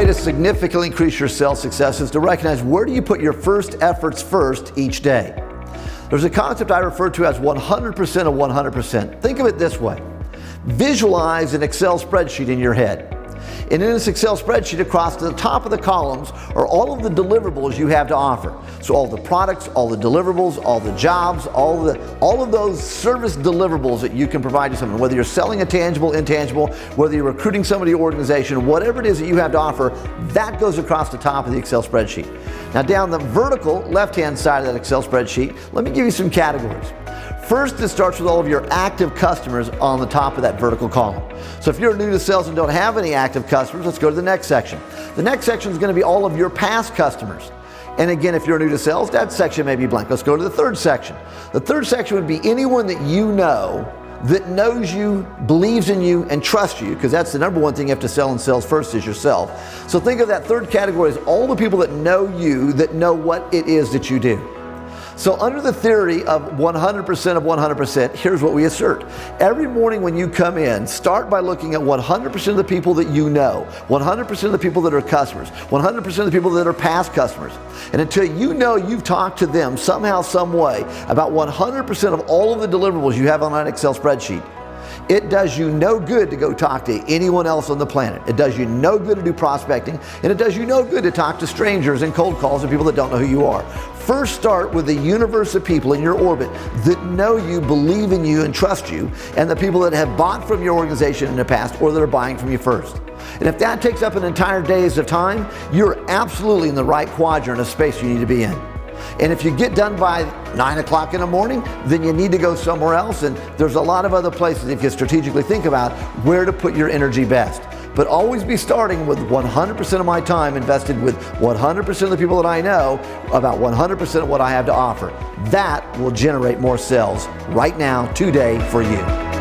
way to significantly increase your sales success is to recognize where do you put your first efforts first each day. There's a concept I refer to as 100% of 100%. Think of it this way. Visualize an Excel spreadsheet in your head. And in this Excel spreadsheet, across the top of the columns are all of the deliverables you have to offer. So all the products, all the deliverables, all the jobs, all of those service deliverables that you can provide to someone, whether you're selling a tangible, intangible, whether you're recruiting somebody to your organization, whatever it is that you have to offer, that goes across the top of the Excel spreadsheet. Now down the vertical left-hand side of that Excel spreadsheet, let me give you some categories. First, it starts with all of your active customers on the top of that vertical column. So if you're new to sales and don't have any active customers, let's go to the next section. The next section is going to be all of your past customers. And again, if you're new to sales, that section may be blank. Let's go to the third section. The third section would be anyone that you know that knows you, believes in you, and trusts you, because that's the number one thing you have to sell in sales first is yourself. So think of that third category as all the people that know you, that know what it is that you do. So under the theory of 100% of 100%, here's what we assert. Every morning when you come in, start by looking at 100% of the people that you know, 100% of the people that are customers, 100% of the people that are past customers. And until you know you've talked to them somehow, some way about 100% of all of the deliverables you have on an Excel spreadsheet, it does you no good to go talk to anyone else on the planet. It does you no good to do prospecting, and it does you no good to talk to strangers and cold calls and people that don't know who you are. First start with the universe of people in your orbit that know you, believe in you, and trust you, and the people that have bought from your organization in the past or that are buying from you first. And if that takes up an entire day's of time, you're absolutely in the right quadrant of space you need to be in. And if you get done by 9 o'clock in the morning, then you need to go somewhere else. And there's a lot of other places if you strategically think about where to put your energy best. But always be starting with 100% of my time invested with 100% of the people that I know about 100% of what I have to offer. That will generate more sales right now, today, for you.